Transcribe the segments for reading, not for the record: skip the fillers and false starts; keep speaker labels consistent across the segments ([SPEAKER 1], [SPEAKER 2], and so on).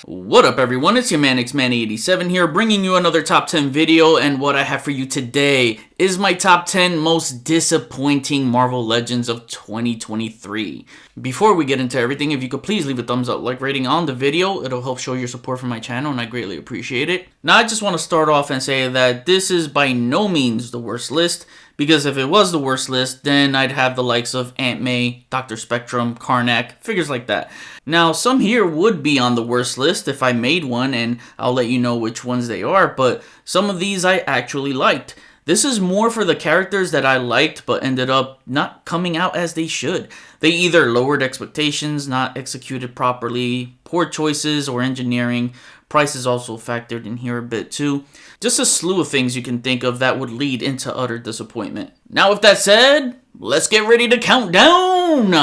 [SPEAKER 1] What up everyone, it's your man XMan87 here, bringing you another top 10 video, and what I have for you today is my top 10 most disappointing Marvel Legends of 2023. Before we get into everything, if you could please leave a thumbs up, like rating on the video, it'll help show your support for my channel and I greatly appreciate it. Now I just want to start off and say that this is by no means the worst list, because if it was the worst list, then I'd have the likes of Aunt May, Dr. Spectrum, Karnak, figures like that. Now, some here would be on the worst list if I made one, and I'll let you know which ones they are, but some of these I actually liked. This is more for the characters that I liked but ended up not coming out as they should. They either lowered expectations, not executed properly, poor choices or engineering. Price is also factored in here a bit too. Just a slew of things you can think of that would lead into utter disappointment. Now with that said, let's get ready to count down!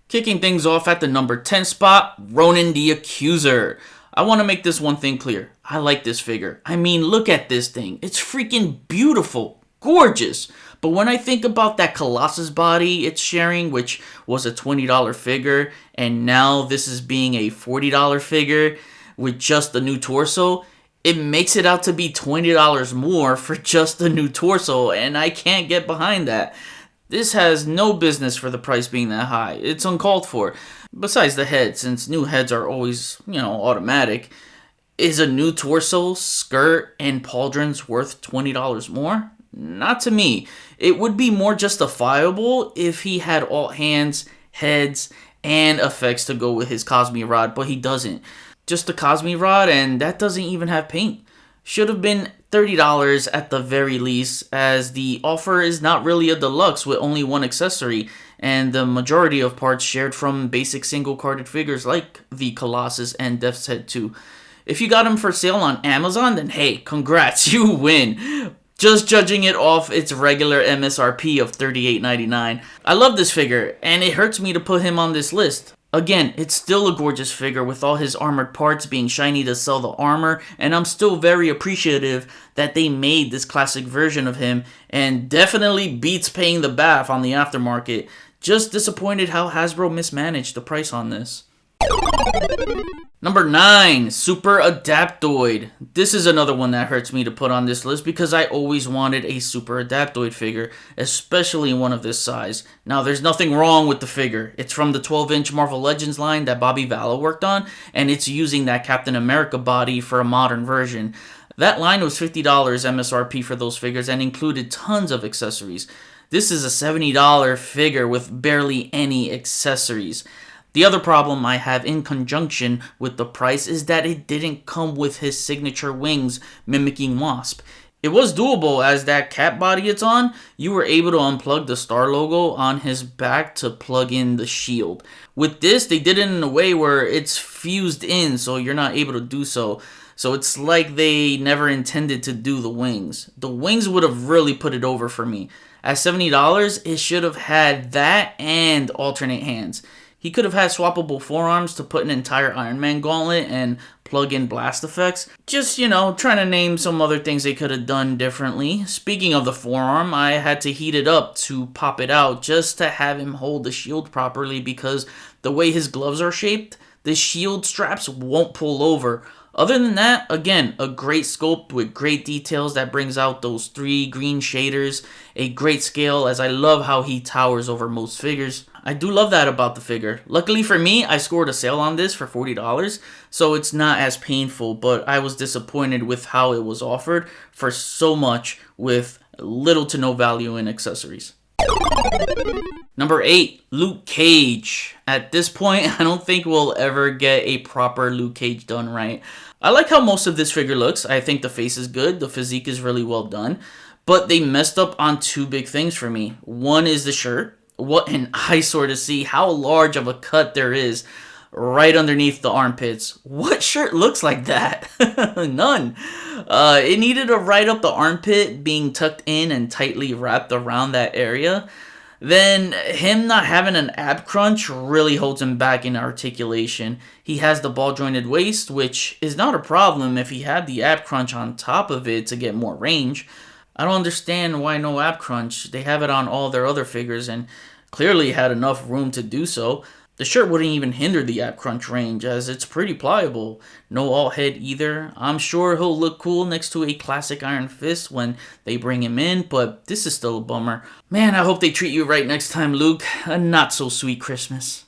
[SPEAKER 1] Kicking things off at the number 10 spot, Ronin the Accuser. I want to make this one thing clear. I like this figure. I mean, look at this thing. It's freaking beautiful. Gorgeous. But when I think about that Colossus body it's sharing, which was a $20 figure, and now this is being a $40 figure with just the new torso, it makes it out to be $20 more for just the new torso, and I can't get behind that. This has no business for the price being that high. It's uncalled for. Besides the head, since new heads are always, automatic, is a new torso, skirt, and pauldrons worth $20 more? Not to me. It would be more justifiable if he had all hands, heads, and effects to go with his Cosmi Rod, but he doesn't. Just the Cosmi Rod, and that doesn't even have paint. Should have been $30 at the very least, as the offer is not really a deluxe with only one accessory, and the majority of parts shared from basic single-carded figures like the Colossus and Death's Head 2. If you got them for sale on Amazon, then hey, congrats, you win. Just judging it off its regular MSRP of $38.99. I love this figure, and it hurts me to put him on this list. Again, it's still a gorgeous figure with all his armored parts being shiny to sell the armor, and I'm still very appreciative that they made this classic version of him, and definitely beats paying the bath on the aftermarket. Just disappointed how Hasbro mismanaged the price on this. Number 9, Super Adaptoid. This is another one that hurts me to put on this list because I always wanted a Super Adaptoid figure, especially one of this size. Now, there's nothing wrong with the figure. It's from the 12-inch Marvel Legends line that Bobby Valla worked on, and it's using that Captain America body for a modern version. That line was $50 MSRP for those figures and included tons of accessories. This is a $70 figure with barely any accessories. The other problem I have in conjunction with the price is that it didn't come with his signature wings mimicking Wasp. It was doable, as that cap body it's on, you were able to unplug the star logo on his back to plug in the shield. With this, they did it in a way where it's fused in, so you're not able to do so. So it's like they never intended to do the wings. The wings would have really put it over for me. At $70, it should have had that and alternate hands. He could have had swappable forearms to put an entire Iron Man gauntlet and plug in blast effects. Just, trying to name some other things they could have done differently. Speaking of the forearm, I had to heat it up to pop it out just to have him hold the shield properly, because the way his gloves are shaped, the shield straps won't pull over. Other than that, again, a great sculpt with great details that brings out those 3 green shaders, a great scale, as I love how he towers over most figures. I do love that about the figure. Luckily for me, I scored a sale on this for $40, so it's not as painful, but I was disappointed with how it was offered for so much with little to no value in accessories. Number 8, Luke Cage. At this point, I don't think we'll ever get a proper Luke Cage done right. I like how most of this figure looks. I think the face is good, the physique is really well done, but they messed up on 2 big things for me. One is the shirt. What an eyesore to see how large of a cut there is right underneath the armpits. What shirt looks like that? None. It needed a right up the armpit being tucked in and tightly wrapped around that area. Then him not having an ab crunch really holds him back in articulation. He has the ball jointed waist, which is not a problem if he had the ab crunch on top of it to get more range. I don't understand why no ab crunch. They have it on all their other figures, and Clearly had enough room to do so. The shirt wouldn't even hinder the ab crunch range as it's pretty pliable. No alt head either. I'm sure he'll look cool next to a classic Iron Fist when they bring him in, but this is still a bummer. Man, I hope they treat you right next time, Luke. A not so sweet Christmas.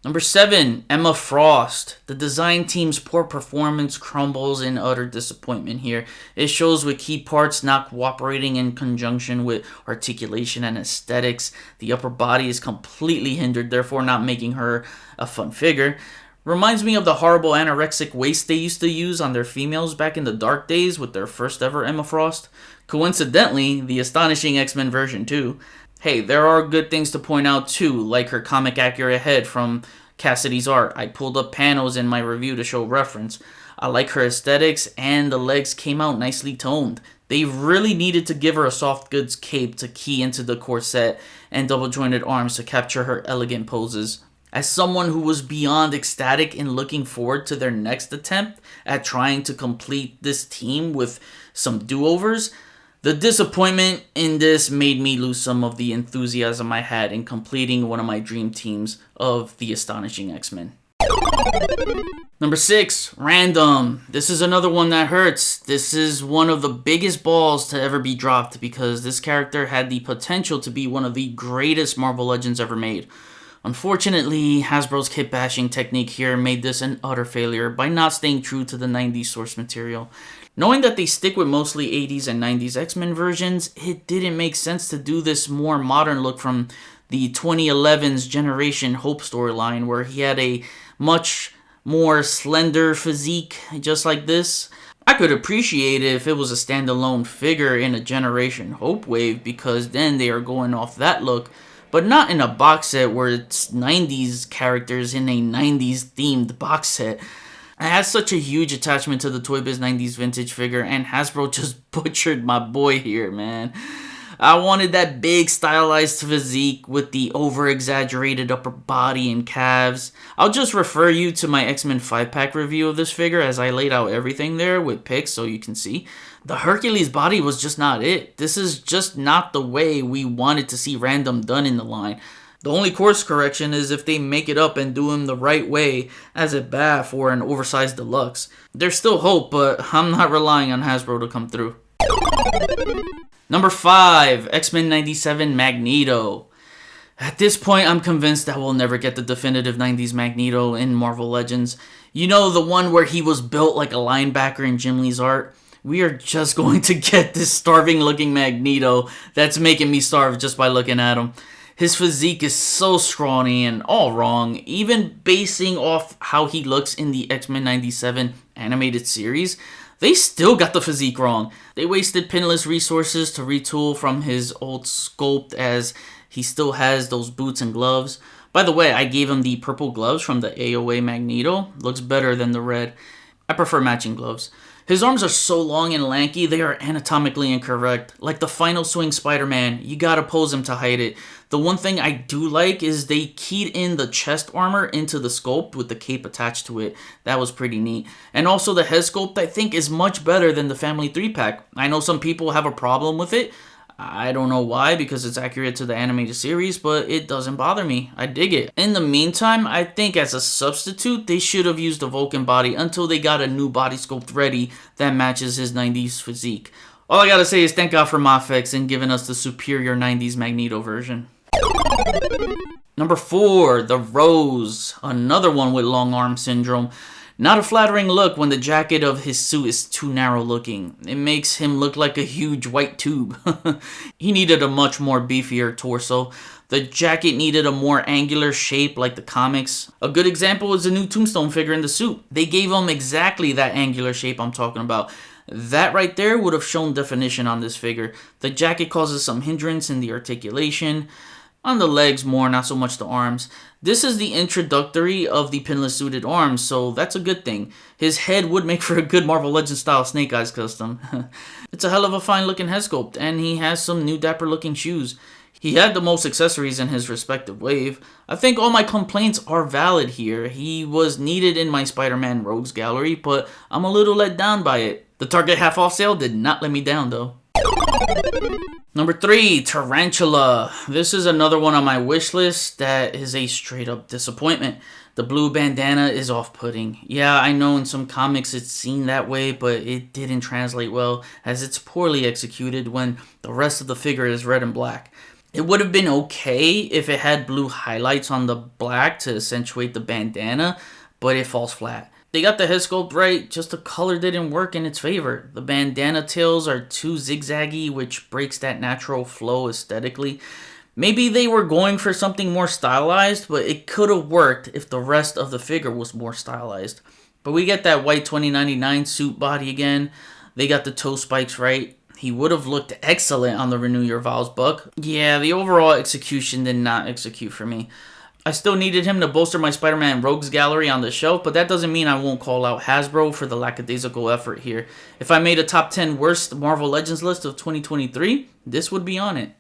[SPEAKER 1] Number 7, Emma Frost. The design team's poor performance crumbles in utter disappointment here. It shows with key parts not cooperating in conjunction with articulation and aesthetics. The upper body is completely hindered, therefore not making her a fun figure. Reminds me of the horrible anorexic waist they used to use on their females back in the dark days with their first ever Emma Frost. Coincidentally, the Astonishing X-Men version too. Hey, there are good things to point out too, like her comic accurate head from Cassidy's art. I pulled up panels in my review to show reference. I like her aesthetics, and the legs came out nicely toned. They really needed to give her a soft goods cape to key into the corset and double jointed arms to capture her elegant poses. As someone who was beyond ecstatic in looking forward to their next attempt at trying to complete this team with some do-overs, the disappointment in this made me lose some of the enthusiasm I had in completing one of my dream teams of the Astonishing X-Men. Number 6, Random. This is another one that hurts. This is one of the biggest balls to ever be dropped because this character had the potential to be one of the greatest Marvel Legends ever made. Unfortunately, Hasbro's kit bashing technique here made this an utter failure by not staying true to the 90s source material. Knowing that they stick with mostly 80s and 90s X-Men versions, it didn't make sense to do this more modern look from the 2011's Generation Hope storyline where he had a much more slender physique just like this. I could appreciate it if it was a standalone figure in a Generation Hope wave because then they are going off that look, but not in a box set where it's 90s characters in a 90s themed box set. I had such a huge attachment to the Toy Biz 90s vintage figure, and Hasbro just butchered my boy here, man. I wanted that big stylized physique with the over-exaggerated upper body and calves. I'll just refer you to my X-Men 5-pack review of this figure as I laid out everything there with pics so you can see. The Hercules body was just not it. This is just not the way we wanted to see Random done in the line. The only course correction is if they make it up and do him the right way as a BAF or an oversized deluxe. There's still hope, but I'm not relying on Hasbro to come through. Number 5, X-Men 97 Magneto. At this point, I'm convinced that we'll never get the definitive 90s Magneto in Marvel Legends. You know, the one where he was built like a linebacker in Jim Lee's art? We are just going to get this starving looking Magneto that's making me starve just by looking at him. His physique is so scrawny and all wrong, even basing off how he looks in the X-Men 97 animated series. They still got the physique wrong. They wasted pinless resources to retool from his old sculpt as he still has those boots and gloves. By the way, I gave him the purple gloves from the AOA Magneto. Looks better than the red. I prefer matching gloves. His arms are so long and lanky, they are anatomically incorrect. Like the final swing SpiderMan, you gotta pose him to hide it. The one thing I do like is they keyed in the chest armor into the sculpt with the cape attached to it. That was pretty neat. And also the head sculpt I think is much better than the Family 3-pack. I know some people have a problem with it. I don't know why, because it's accurate to the animated series, but it doesn't bother me. I dig it. In the meantime, I think as a substitute, they should have used the Vulcan body until they got a new body sculpt ready that matches his 90s physique. All I gotta say is thank God for Mafex and giving us the superior 90s Magneto version. Number 4, the Rose. Another one with long arm syndrome. Not a flattering look when the jacket of his suit is too narrow looking. It makes him look like a huge white tube. He needed a much more beefier torso. The jacket needed a more angular shape like the comics. A good example is the new Tombstone figure in the suit. They gave him exactly that angular shape I'm talking about. That right there would have shown definition on this figure. The jacket causes some hindrance in the articulation. On the legs more, not so much the arms. This is the introductory of the pinless suited arms, so that's a good thing. His head would make for a good Marvel Legends style Snake Eyes custom. It's a hell of a fine looking head sculpt, and he has some new dapper looking shoes. He had the most accessories in his respective wave. I think all my complaints are valid here. He was needed in my SpiderMan Rogues gallery, but I'm a little let down by it. The Target half off sale did not let me down though. Number 3, Tarantula. This is another one on my wish list that is a straight up disappointment. The blue bandana is off-putting. Yeah, I know in some comics it's seen that way, but it didn't translate well as it's poorly executed when the rest of the figure is red and black. It would have been okay if it had blue highlights on the black to accentuate the bandana, but it falls flat. They got the head sculpt right, just the color didn't work in its favor. The bandana tails are too zigzaggy, which breaks that natural flow aesthetically. Maybe they were going for something more stylized, but it could have worked if the rest of the figure was more stylized. But we get that white 2099 suit body again. They got the toe spikes right. He would have looked excellent on the Renew Your Vows buck. Yeah, the overall execution did not execute for me. I still needed him to bolster my Spider-Man Rogues gallery on the shelf, but that doesn't mean I won't call out Hasbro for the lackadaisical effort here. If I made a top 10 worst Marvel Legends list of 2023, this would be on it.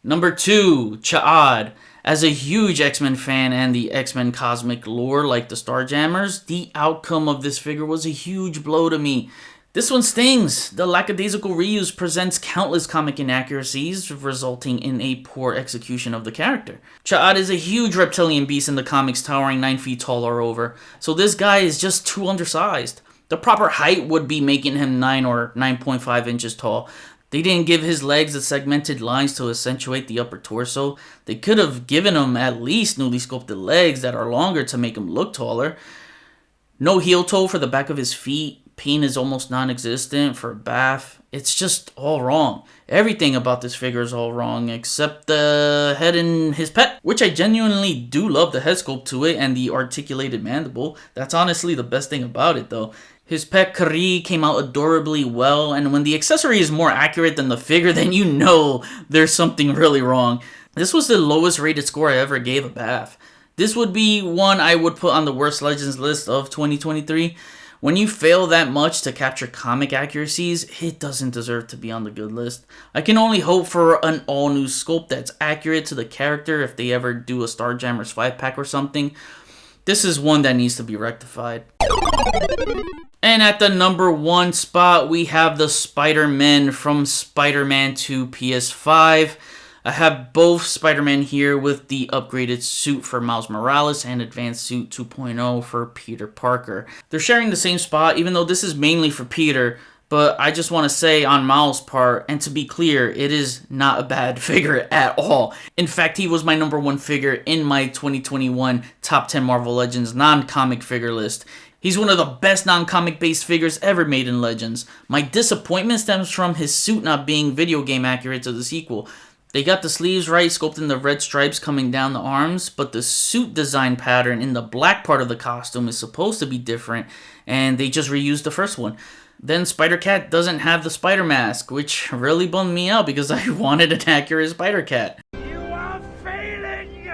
[SPEAKER 1] Number 2, Cha'ad. As a huge X-Men fan and the X-Men cosmic lore like the Starjammers, the outcome of this figure was a huge blow to me. This one stings. The lackadaisical reuse presents countless comic inaccuracies, resulting in a poor execution of the character. Cha'ad is a huge reptilian beast in the comics, towering 9 feet tall or over, so this guy is just too undersized. The proper height would be making him 9 or 9.5 inches tall. They didn't give his legs the segmented lines to accentuate the upper torso. They could have given him at least newly sculpted legs that are longer to make him look taller. No heel toe for the back of his feet. Peen is almost non-existent for a bath. It's just all wrong. Everything about this figure is all wrong except the head and his pet, which I genuinely do love the head sculpt to it and the articulated mandible. That's honestly the best thing about it though. His pet Kari came out adorably well, and when the accessory is more accurate than the figure, then you know there's something really wrong. This was the lowest rated score I ever gave a bath. This would be one I would put on the worst Legends list of 2023. When you fail that much to capture comic accuracies, it doesn't deserve to be on the good list. I can only hope for an all-new sculpt that's accurate to the character if they ever do a Starjammers 5-pack or something. This is one that needs to be rectified. And at the number 1 spot, we have the Spider-Man from Spider-Man 2 PS5. I have both Spider-Man here with the upgraded suit for Miles Morales and Advanced Suit 2.0 for Peter Parker. They're sharing the same spot, even though this is mainly for Peter, but I just want to say on Miles' part, and to be clear, it is not a bad figure at all. In fact, he was my number 1 figure in my 2021 Top 10 Marvel Legends non-comic figure list. He's one of the best non-comic based figures ever made in Legends. My disappointment stems from his suit not being video game accurate to the sequel. They got the sleeves right, sculpting the red stripes coming down the arms, but the suit design pattern in the black part of the costume is supposed to be different, and they just reused the first one. Then Spider-Cat doesn't have the spider mask, which really bummed me out because I wanted an accurate Spider-Cat. You are failing!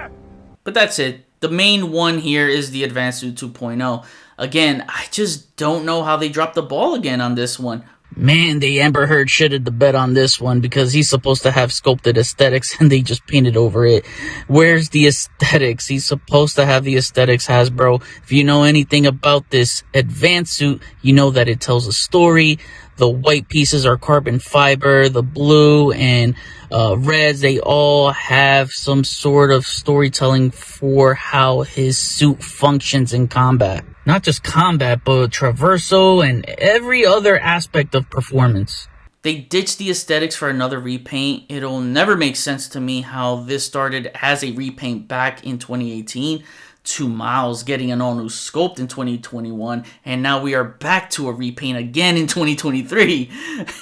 [SPEAKER 1] But that's it. The main one here is the Advanced Suit 2.0. Again, I just don't know how they dropped the ball again on this one. Man, the Amber Heard shitted the bed on this one because he's supposed to have sculpted aesthetics and they just painted over it. Where's the aesthetics? He's supposed to have the aesthetics, Hasbro. If you know anything about this advanced suit, you know that it tells a story. The white pieces are carbon fiber, the blue and reds, they all have some sort of storytelling for how his suit functions in combat. Not just combat, but traversal and every other aspect of performance. They ditched the aesthetics for another repaint. It'll never make sense to me how this started as a repaint back in 2018 to Miles getting an all-new sculpt in 2021, and now we are back to a repaint again in 2023.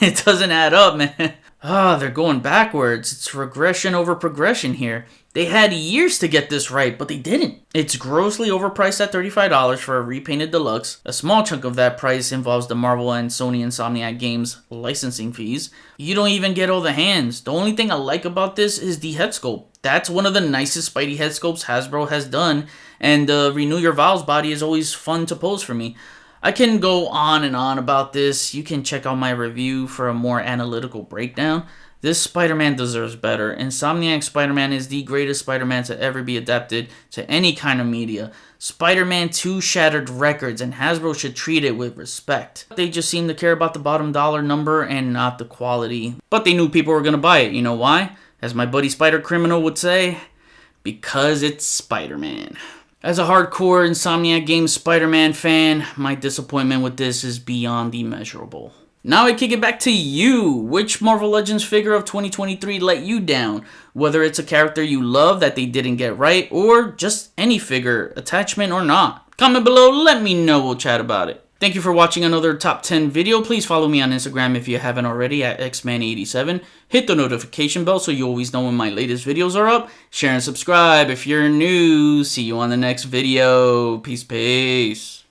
[SPEAKER 1] It doesn't add up, man. They're going backwards. It's regression over progression here. They had years to get this right, but they didn't. It's grossly overpriced at $35 for a repainted deluxe. A small chunk of that price involves the Marvel and Sony Insomniac Games licensing fees. You don't even get all the hands. The only thing I like about this is the head sculpt. That's one of the nicest Spidey head sculpts Hasbro has done, and the Renew Your Vows body is always fun to pose for me. I can go on and on about this. You can check out my review for a more analytical breakdown. This Spider-Man deserves better. Insomniac Spider-Man is the greatest Spider-Man to ever be adapted to any kind of media. Spider-Man 2 shattered records, and Hasbro should treat it with respect. They just seem to care about the bottom dollar number and not the quality. But they knew people were gonna buy it. You know why? As my buddy Spider Criminal would say, because it's Spider-Man. As a hardcore Insomniac Games Spider-Man fan, my disappointment with this is beyond immeasurable. Now I kick it back to you. Which Marvel Legends figure of 2023 let you down? Whether it's a character you love that they didn't get right, or just any figure, attachment or not. Comment below, let me know, we'll chat about it. Thank you for watching another top 10 video. Please follow me on Instagram if you haven't already at xman87. Hit the notification bell so you always know when my latest videos are up. Share and subscribe if you're new. See you on the next video. Peace.